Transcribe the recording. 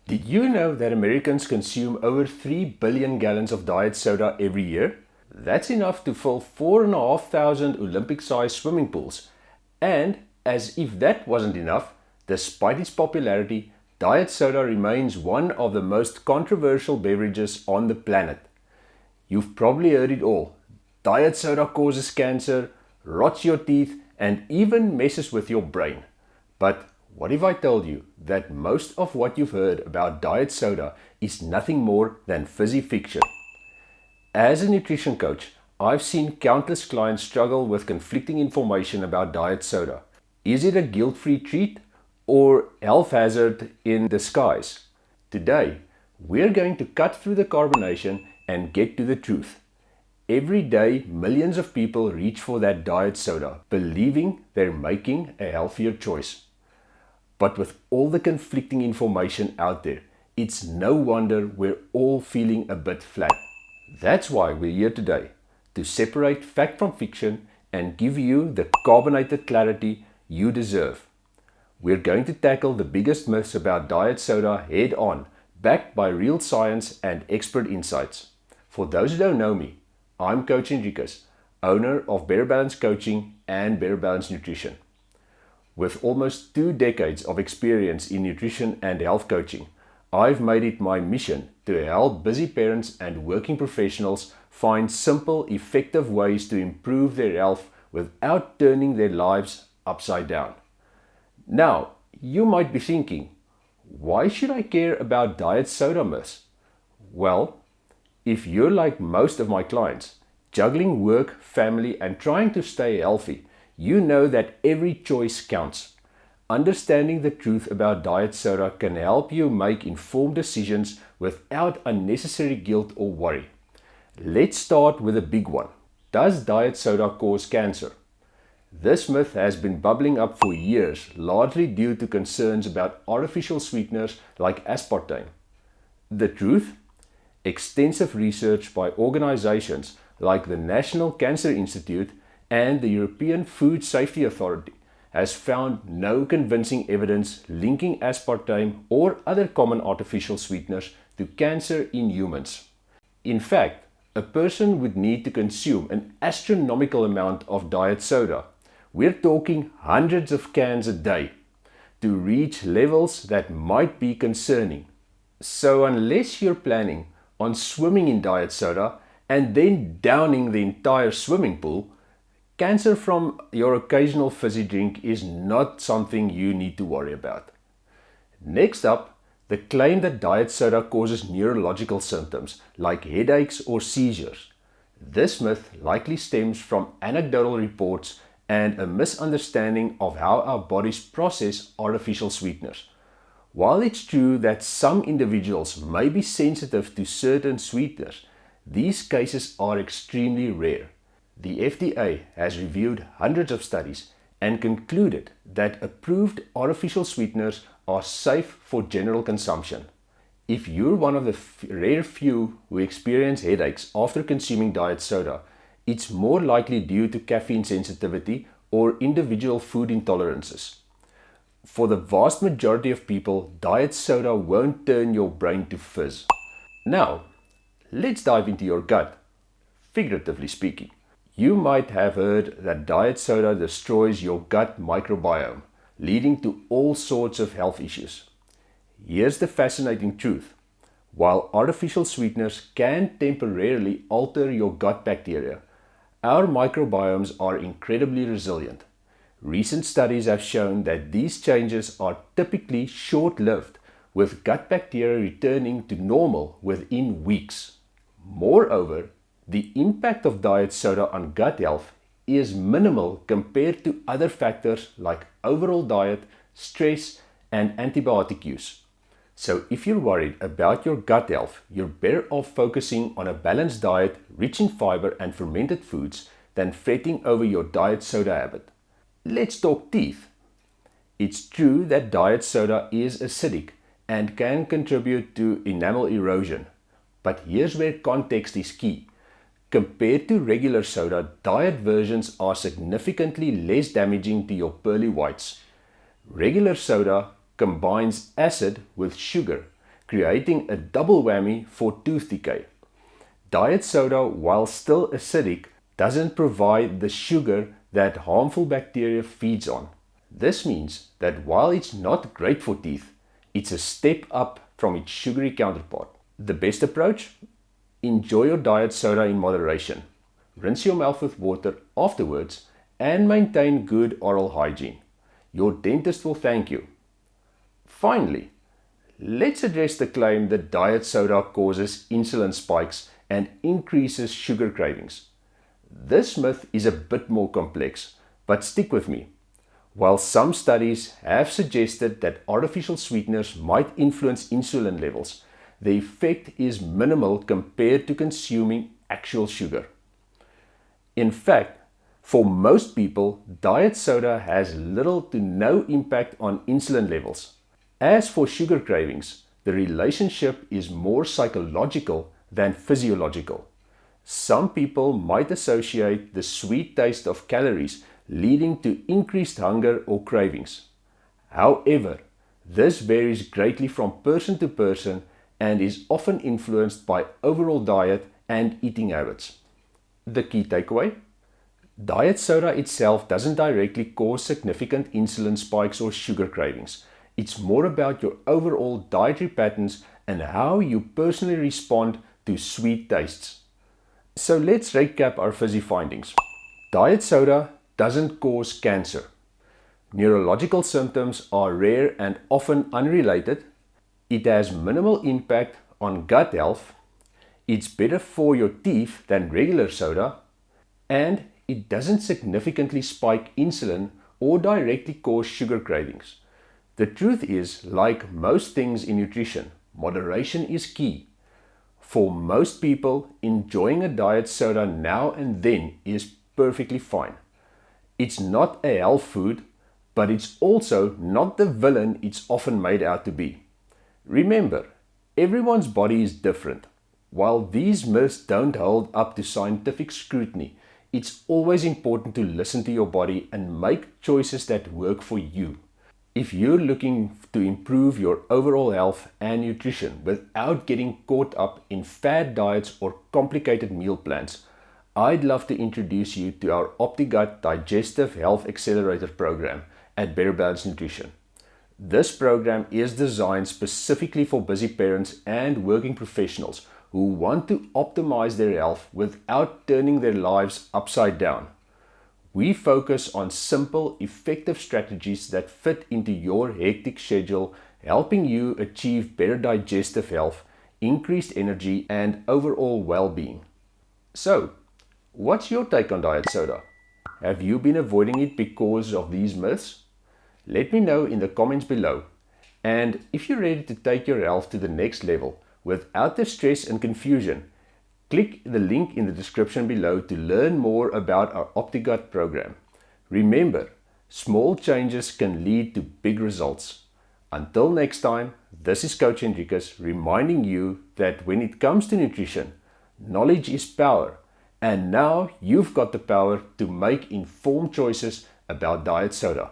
Did you know that Americans consume over 3 billion gallons of diet soda every year? That's enough to fill 4,500 Olympic-sized swimming pools. And as if that wasn't enough, despite its popularity, diet soda remains one of the most controversial beverages on the planet. You've probably heard it all. Diet soda causes cancer, rots your teeth, and even messes with your brain. But what if I told you that most of what you've heard about diet soda is nothing more than fizzy fiction? As a nutrition coach, I've seen countless clients struggle with conflicting information about diet soda. Is it a guilt-free treat or health hazard in disguise? Today, we're going to cut through the carbonation and get to the truth. Every day, millions of people reach for that diet soda, believing they're making a healthier choice. But with all the conflicting information out there, it's no wonder we're all feeling a bit flat. That's why we're here today, to separate fact from fiction and give you the carbonated clarity you deserve. We're going to tackle the biggest myths about diet soda head on, backed by real science and expert insights. For those who don't know me, I'm Coach Enriquez, owner of Better Balance Coaching and Better Balance Nutrition. With almost 2 decades of experience in nutrition and health coaching, I've made it my mission to help busy parents and working professionals find simple, effective ways to improve their health without turning their lives upside down. Now, you might be thinking, why should I care about diet soda myths? Well, if you're like most of my clients, juggling work, family, and trying to stay healthy, you know that every choice counts. Understanding the truth about diet soda can help you make informed decisions without unnecessary guilt or worry. Let's start with a big one. Does diet soda cause cancer? This myth has been bubbling up for years, largely due to concerns about artificial sweeteners like aspartame. The truth? Extensive research by organizations like the National Cancer Institute and the European Food Safety Authority has found no convincing evidence linking aspartame or other common artificial sweeteners to cancer in humans. In fact, a person would need to consume an astronomical amount of diet soda. We're talking hundreds of cans a day to reach levels that might be concerning. So unless you're planning on swimming in diet soda and then downing the entire swimming pool, cancer from your occasional fizzy drink is not something you need to worry about. Next up, the claim that diet soda causes neurological symptoms like headaches or seizures. This myth likely stems from anecdotal reports and a misunderstanding of how our bodies process artificial sweeteners. While it's true that some individuals may be sensitive to certain sweeteners, these cases are extremely rare. The FDA has reviewed hundreds of studies and concluded that approved artificial sweeteners are safe for general consumption. If you're one of the rare few who experience headaches after consuming diet soda, it's more likely due to caffeine sensitivity or individual food intolerances. For the vast majority of people, diet soda won't turn your brain to fizz. Now, let's dive into your gut, figuratively speaking. You might have heard that diet soda destroys your gut microbiome, leading to all sorts of health issues. Here's the fascinating truth. While artificial sweeteners can temporarily alter your gut bacteria, our microbiomes are incredibly resilient. Recent studies have shown that these changes are typically short-lived, with gut bacteria returning to normal within weeks. Moreover, the impact of diet soda on gut health is minimal compared to other factors like overall diet, stress, and antibiotic use. So if you're worried about your gut health, you're better off focusing on a balanced diet rich in fiber and fermented foods than fretting over your diet soda habit. Let's talk teeth. It's true that diet soda is acidic and can contribute to enamel erosion, but here's where context is key. Compared to regular soda, diet versions are significantly less damaging to your pearly whites. Regular soda combines acid with sugar, creating a double whammy for tooth decay. Diet soda, while still acidic, doesn't provide the sugar that harmful bacteria feeds on. This means that while it's not great for teeth, it's a step up from its sugary counterpart. The best approach? Enjoy your diet soda in moderation. Rinse your mouth with water afterwards and maintain good oral hygiene. Your dentist will thank you. Finally, let's address the claim that diet soda causes insulin spikes and increases sugar cravings. This myth is a bit more complex, but stick with me. While some studies have suggested that artificial sweeteners might influence insulin levels, the effect is minimal compared to consuming actual sugar. In fact, for most people, diet soda has little to no impact on insulin levels. As for sugar cravings, the relationship is more psychological than physiological. Some people might associate the sweet taste of calories leading to increased hunger or cravings. However, this varies greatly from person to person and is often influenced by overall diet and eating habits. The key takeaway? Diet soda itself doesn't directly cause significant insulin spikes or sugar cravings. It's more about your overall dietary patterns and how you personally respond to sweet tastes. So let's recap our fizzy findings. Diet soda doesn't cause cancer. Neurological symptoms are rare and often unrelated. It has minimal impact on gut health. It's better for your teeth than regular soda. And it doesn't significantly spike insulin or directly cause sugar cravings. The truth is, like most things in nutrition, moderation is key. For most people, enjoying a diet soda now and then is perfectly fine. It's not a health food, but it's also not the villain it's often made out to be. Remember, everyone's body is different. While these myths don't hold up to scientific scrutiny, it's always important to listen to your body and make choices that work for you. If you're looking to improve your overall health and nutrition without getting caught up in fad diets or complicated meal plans, I'd love to introduce you to our OptiGut Digestive Health Accelerator program at Better Balance Nutrition. This program is designed specifically for busy parents and working professionals who want to optimize their health without turning their lives upside down. We focus on simple, effective strategies that fit into your hectic schedule, helping you achieve better digestive health, increased energy, and overall well-being. So, what's your take on diet soda? Have you been avoiding it because of these myths? Let me know in the comments below. And if you're ready to take your health to the next level without the stress and confusion, click the link in the description below to learn more about our OptiGut program. Remember, small changes can lead to big results. Until next time, this is Coach Enriquez reminding you that when it comes to nutrition, knowledge is power. And now you've got the power to make informed choices about diet soda.